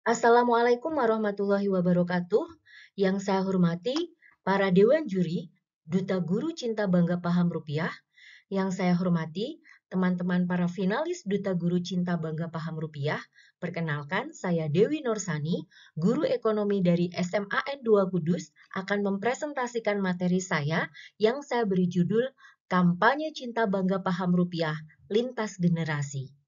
Assalamualaikum warahmatullahi wabarakatuh. Yang saya hormati, para Dewan Juri, Duta Guru Cinta Bangga Paham Rupiah. Yang saya hormati, teman-teman para finalis Duta Guru Cinta Bangga Paham Rupiah. Perkenalkan, saya Dewi Nursani, Guru Ekonomi dari SMAN 2 Kudus, akan mempresentasikan materi saya yang saya beri judul Kampanye Cinta Bangga Paham Rupiah, Lintas Generasi.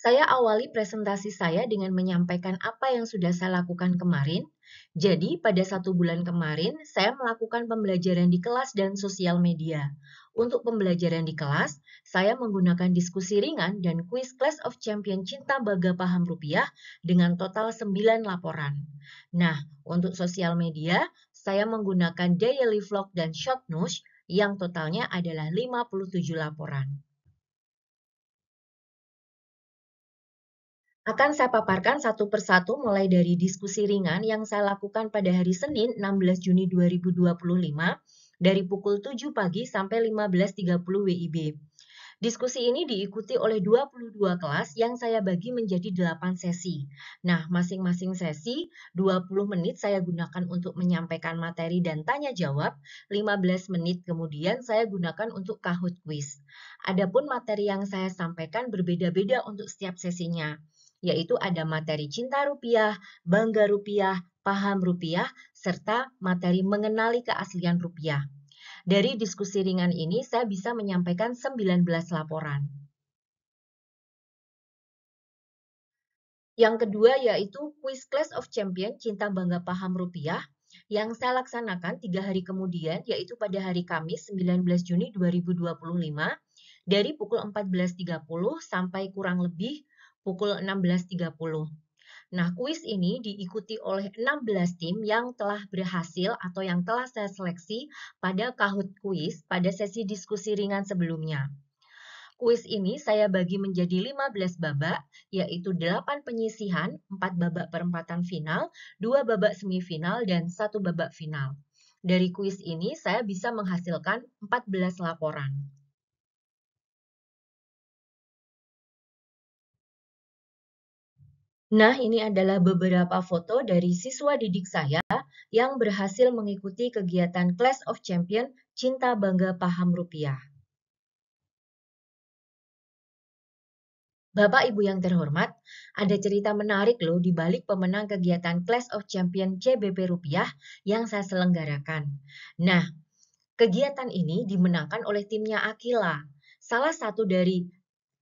Saya awali presentasi saya dengan menyampaikan apa yang sudah saya lakukan kemarin. Jadi, pada 1 bulan kemarin, saya melakukan pembelajaran di kelas dan sosial media. Untuk pembelajaran di kelas, saya menggunakan diskusi ringan dan kuis Clash of Champion Cinta Bangga Paham Rupiah dengan total 9 laporan. Nah, untuk sosial media, saya menggunakan daily vlog dan short news yang totalnya adalah 57 laporan. Akan saya paparkan satu persatu mulai dari diskusi ringan yang saya lakukan pada hari Senin 16 Juni 2025 dari pukul 7 pagi sampai 15.30 WIB. Diskusi ini diikuti oleh 22 kelas yang saya bagi menjadi 8 sesi. Nah, masing-masing sesi 20 menit saya gunakan untuk menyampaikan materi dan tanya jawab, 15 menit kemudian saya gunakan untuk Kahoot quiz. Adapun materi yang saya sampaikan berbeda-beda untuk setiap sesinya, yaitu ada materi cinta rupiah, bangga rupiah, paham rupiah, serta materi mengenali keaslian rupiah. Dari diskusi ringan ini, saya bisa menyampaikan 19 laporan. Yang kedua yaitu Quiz Clash of Champion Cinta Bangga Paham Rupiah yang saya laksanakan 3 hari kemudian, yaitu pada hari Kamis 19 Juni 2025 dari pukul 14.30 sampai kurang lebih pukul 16.30. Nah, kuis ini diikuti oleh 16 tim yang telah berhasil atau yang telah saya seleksi pada Kahoot Quiz pada sesi diskusi ringan sebelumnya. Kuis ini saya bagi menjadi 15 babak, yaitu 8 penyisihan, 4 babak perempatan final, 2 babak semifinal, dan 1 babak final. Dari kuis ini saya bisa menghasilkan 14 laporan. Nah, ini adalah beberapa foto dari siswa didik saya yang berhasil mengikuti kegiatan Clash of Champion Cinta Bangga Paham Rupiah. Bapak Ibu yang terhormat, ada cerita menarik loh di balik pemenang kegiatan Clash of Champion CBP Rupiah yang saya selenggarakan. Nah, kegiatan ini dimenangkan oleh timnya Akila. Salah satu dari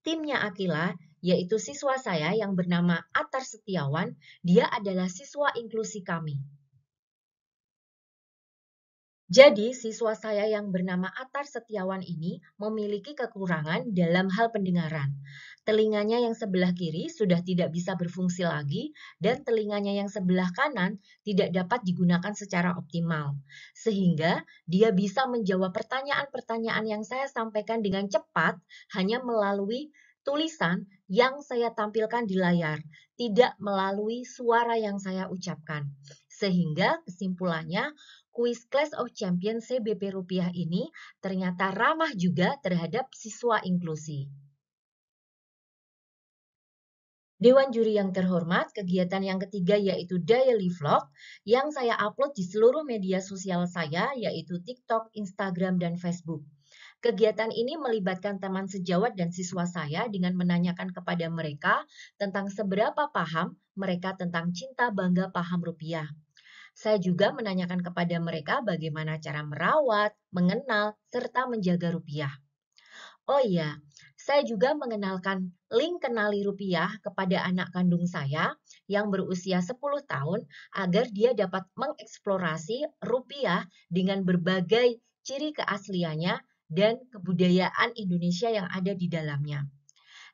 timnya Akila yaitu siswa saya yang bernama Atar Setiawan, dia adalah siswa inklusi kami. Jadi, siswa saya yang bernama Atar Setiawan ini memiliki kekurangan dalam hal pendengaran. Telinganya yang sebelah kiri sudah tidak bisa berfungsi lagi, dan telinganya yang sebelah kanan tidak dapat digunakan secara optimal. Sehingga dia bisa menjawab pertanyaan-pertanyaan yang saya sampaikan dengan cepat hanya melalui tulisan yang saya tampilkan di layar, tidak melalui suara yang saya ucapkan. Sehingga kesimpulannya, kuis Clash of Champions CBP Rupiah ini ternyata ramah juga terhadap siswa inklusi. Dewan Juri yang terhormat, kegiatan yang ketiga yaitu daily vlog yang saya upload di seluruh media sosial saya yaitu TikTok, Instagram, dan Facebook. Kegiatan ini melibatkan teman sejawat dan siswa saya dengan menanyakan kepada mereka tentang seberapa paham mereka tentang cinta bangga paham rupiah. Saya juga menanyakan kepada mereka bagaimana cara merawat, mengenal, serta menjaga rupiah. Oh iya, saya juga mengenalkan link Kenali Rupiah kepada anak kandung saya yang berusia 10 tahun agar dia dapat mengeksplorasi rupiah dengan berbagai ciri keasliannya dan kebudayaan Indonesia yang ada di dalamnya.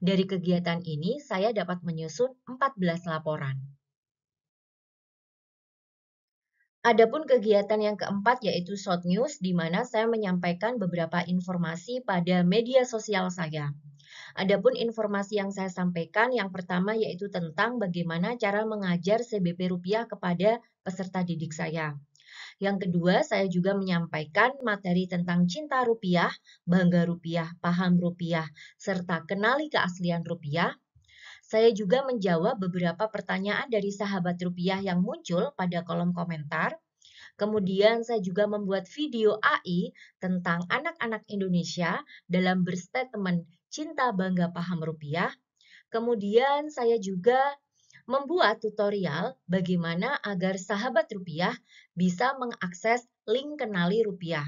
Dari kegiatan ini, saya dapat menyusun 14 laporan. Adapun kegiatan yang keempat yaitu short news, di mana saya menyampaikan beberapa informasi pada media sosial saya. Adapun informasi yang saya sampaikan yang pertama yaitu tentang bagaimana cara mengajar CBP Rupiah kepada peserta didik saya. Yang kedua, saya juga menyampaikan materi tentang cinta rupiah, bangga rupiah, paham rupiah, serta kenali keaslian rupiah. Saya juga menjawab beberapa pertanyaan dari sahabat rupiah yang muncul pada kolom komentar. Kemudian saya juga membuat video AI tentang anak-anak Indonesia dalam berstatement cinta bangga paham rupiah. Kemudian saya juga membuat tutorial bagaimana agar sahabat rupiah bisa mengakses link kenali rupiah.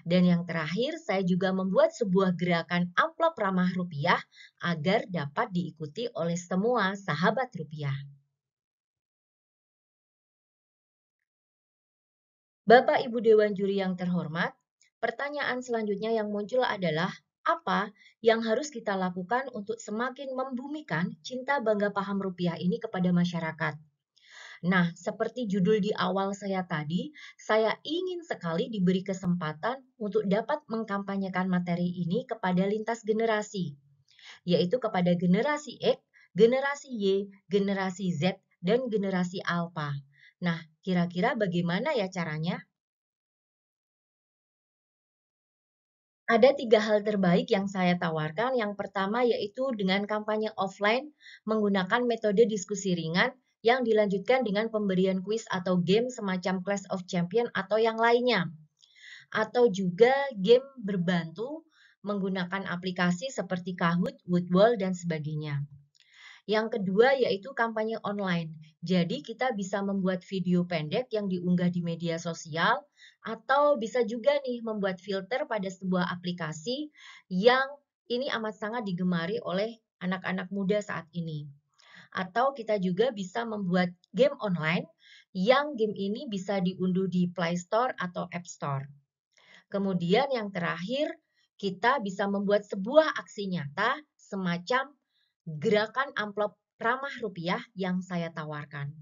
Dan yang terakhir, saya juga membuat sebuah gerakan amplop ramah rupiah agar dapat diikuti oleh semua sahabat rupiah. Bapak Ibu Dewan Juri yang terhormat, pertanyaan selanjutnya yang muncul adalah apa yang harus kita lakukan untuk semakin membumikan cinta bangga paham rupiah ini kepada masyarakat? Nah, seperti judul di awal saya tadi, saya ingin sekali diberi kesempatan untuk dapat mengkampanyekan materi ini kepada lintas generasi, yaitu kepada generasi X, generasi Y, generasi Z, dan generasi Alpha. Nah, kira-kira bagaimana ya caranya? Ada 3 hal terbaik yang saya tawarkan. Yang pertama yaitu dengan kampanye offline menggunakan metode diskusi ringan yang dilanjutkan dengan pemberian kuis atau game semacam Clash of Champions atau yang lainnya. Atau juga game berbantu menggunakan aplikasi seperti Kahoot, Woodwall, dan sebagainya. Yang kedua yaitu kampanye online. Jadi kita bisa membuat video pendek yang diunggah di media sosial atau bisa juga nih membuat filter pada sebuah aplikasi yang ini amat sangat digemari oleh anak-anak muda saat ini. Atau kita juga bisa membuat game online yang game ini bisa diunduh di Play Store atau App Store. Kemudian yang terakhir, kita bisa membuat sebuah aksi nyata semacam gerakan amplop ramah rupiah yang saya tawarkan.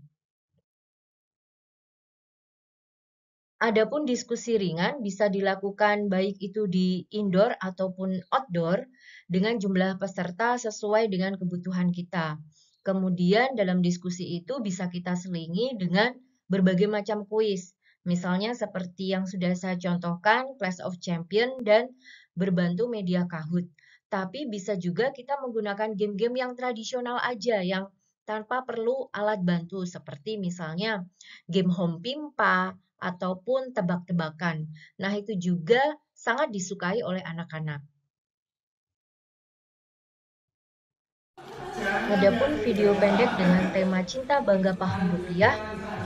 Adapun diskusi ringan bisa dilakukan baik itu di indoor ataupun outdoor dengan jumlah peserta sesuai dengan kebutuhan kita. Kemudian dalam diskusi itu bisa kita selingi dengan berbagai macam kuis. Misalnya seperti yang sudah saya contohkan, Clash of Champions dan berbantu media Kahoot. Tapi bisa juga kita menggunakan game-game yang tradisional aja, yang tanpa perlu alat bantu seperti misalnya game home pimpa, ataupun tebak-tebakan. Nah, itu juga sangat disukai oleh anak-anak. Adapun video pendek dengan tema cinta bangga paham rupiah,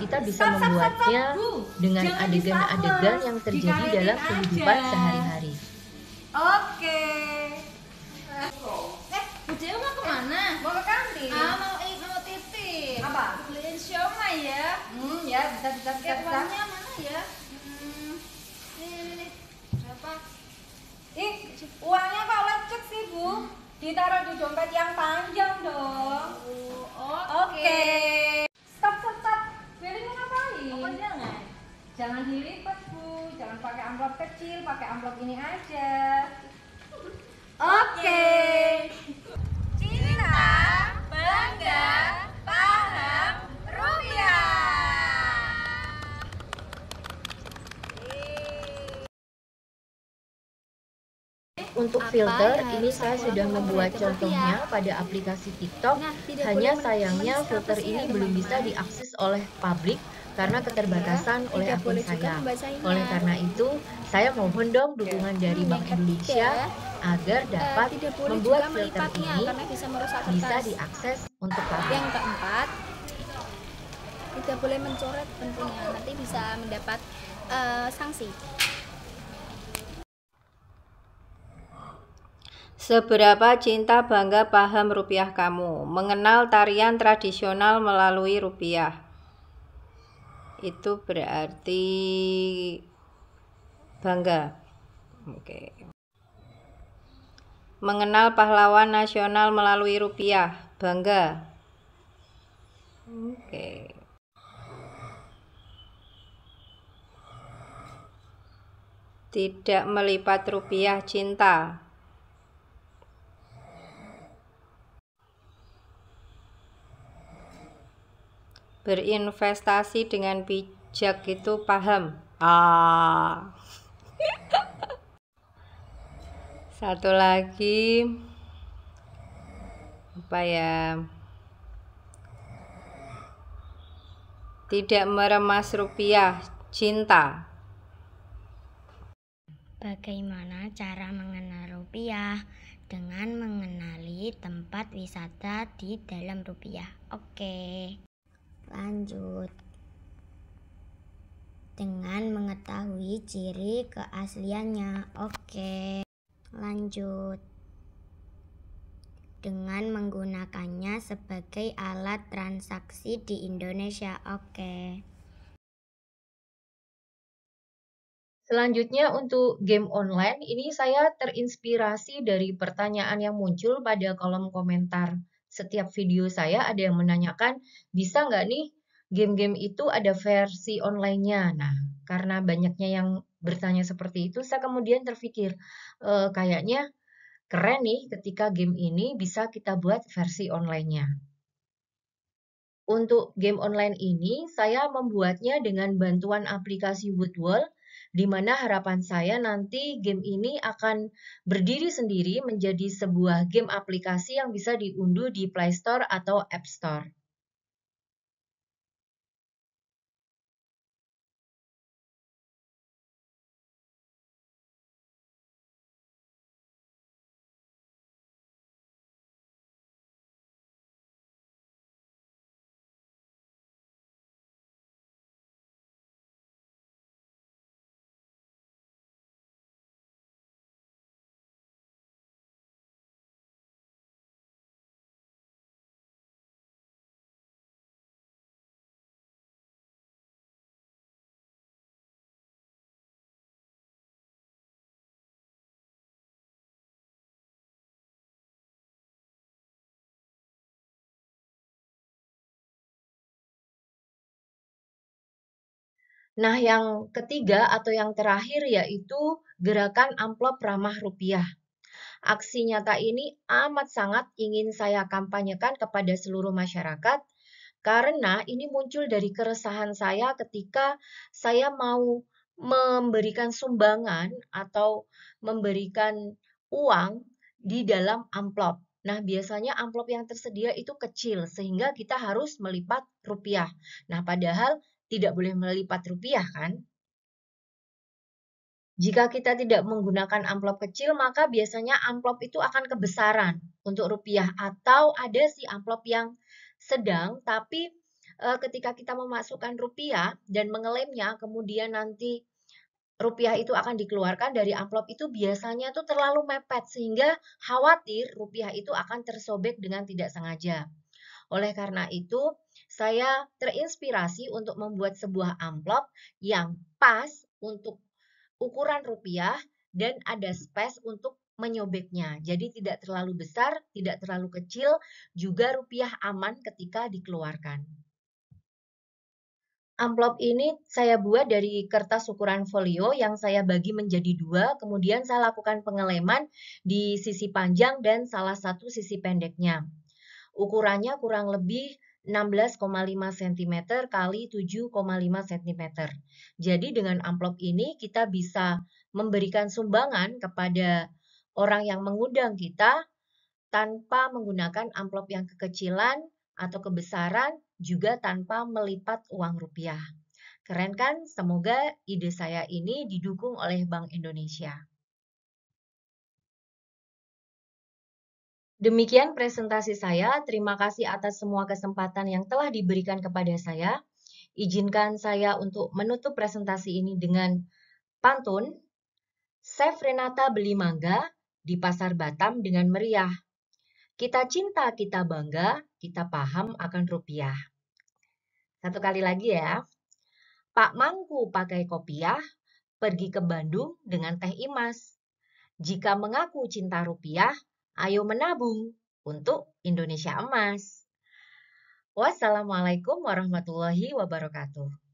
kita bisa membuatnya dengan adegan-adegan yang terjadi dalam kehidupan sehari-hari. Oke. Bu Dewi mau kemana? Mau ke kantin. Mau titip. Apa? Beliin siomay ya. Ya bisa. Uangnya mana ya? Ini. Berapa? Ih, uangnya kok lecek sih, Bu? Ditaruh di dompet yang panjang dong. Oke. Stop. Belinya ngapain? Apa jangan? Jangan dilipet, Bu. Jangan pakai amplop kecil, pakai amplop ini aja. Oke. Cinta, bangga, paham, rupiah. Untuk filter, ini saya sudah membuat contohnya pada aplikasi TikTok. Hanya sayangnya filter ini belum bisa diakses oleh publik karena keterbatasan oleh akun saya. Oleh karena itu, saya mohon dong dukungan dari Bank Indonesia agar dapat membuat filter ini bisa diakses untuk publik. Yang keempat, tidak boleh mencoret tentunya, nanti bisa mendapat sanksi. Seberapa cinta bangga paham rupiah kamu? Mengenal tarian tradisional melalui rupiah. Itu berarti bangga. Oke. Mengenal pahlawan nasional melalui rupiah. Bangga. Oke. Tidak melipat rupiah cinta. Berinvestasi dengan bijak itu paham. Ah. Satu lagi apa ya? Tidak meremas rupiah, cinta. Bagaimana cara mengenal rupiah? Dengan mengenali tempat wisata di dalam rupiah. Oke. Lanjut. Dengan mengetahui ciri keasliannya. Oke. Lanjut. Dengan menggunakannya sebagai alat transaksi di Indonesia. Oke. Selanjutnya untuk game online, ini saya terinspirasi dari pertanyaan yang muncul pada kolom komentar setiap video saya. Ada yang menanyakan, bisa nggak nih game-game itu ada versi online-nya? Nah, karena banyaknya yang bertanya seperti itu, saya kemudian terpikir, kayaknya keren nih ketika game ini bisa kita buat versi online-nya. Untuk game online ini, saya membuatnya dengan bantuan aplikasi Woodwall, di mana harapan saya nanti game ini akan berdiri sendiri menjadi sebuah game aplikasi yang bisa diunduh di Play Store atau App Store. Nah, yang ketiga atau yang terakhir yaitu gerakan amplop ramah rupiah. Aksi nyata ini amat sangat ingin saya kampanyekan kepada seluruh masyarakat karena ini muncul dari keresahan saya ketika saya mau memberikan sumbangan atau memberikan uang di dalam amplop. Nah, biasanya amplop yang tersedia itu kecil sehingga kita harus melipat rupiah. Nah, padahal tidak boleh melipat rupiah kan? Jika kita tidak menggunakan amplop kecil, maka biasanya amplop itu akan kebesaran untuk rupiah. Atau ada si amplop yang sedang, tapi ketika kita memasukkan rupiah dan mengelemnya, kemudian nanti rupiah itu akan dikeluarkan dari amplop itu biasanya tuh terlalu mepet, sehingga khawatir rupiah itu akan tersobek dengan tidak sengaja. Oleh karena itu, saya terinspirasi untuk membuat sebuah amplop yang pas untuk ukuran rupiah dan ada space untuk menyobeknya. Jadi tidak terlalu besar, tidak terlalu kecil, juga rupiah aman ketika dikeluarkan. Amplop ini saya buat dari kertas ukuran folio yang saya bagi menjadi dua, kemudian saya lakukan pengeleman di sisi panjang dan salah satu sisi pendeknya. Ukurannya kurang lebih 16,5 cm kali 7,5 cm. Jadi dengan amplop ini kita bisa memberikan sumbangan kepada orang yang mengundang kita tanpa menggunakan amplop yang kekecilan atau kebesaran, juga tanpa melipat uang rupiah. Keren kan? Semoga ide saya ini didukung oleh Bank Indonesia. Demikian presentasi saya. Terima kasih atas semua kesempatan yang telah diberikan kepada saya. Izinkan saya untuk menutup presentasi ini dengan pantun. Chef Renata beli mangga di Pasar Batam dengan meriah. Kita cinta, kita bangga, kita paham akan rupiah. Satu kali lagi ya. Pak Mangku pakai kopiah, pergi ke Bandung dengan teh Imas. Jika mengaku cinta rupiah, ayo menabung untuk Indonesia emas. Wassalamualaikum warahmatullahi wabarakatuh.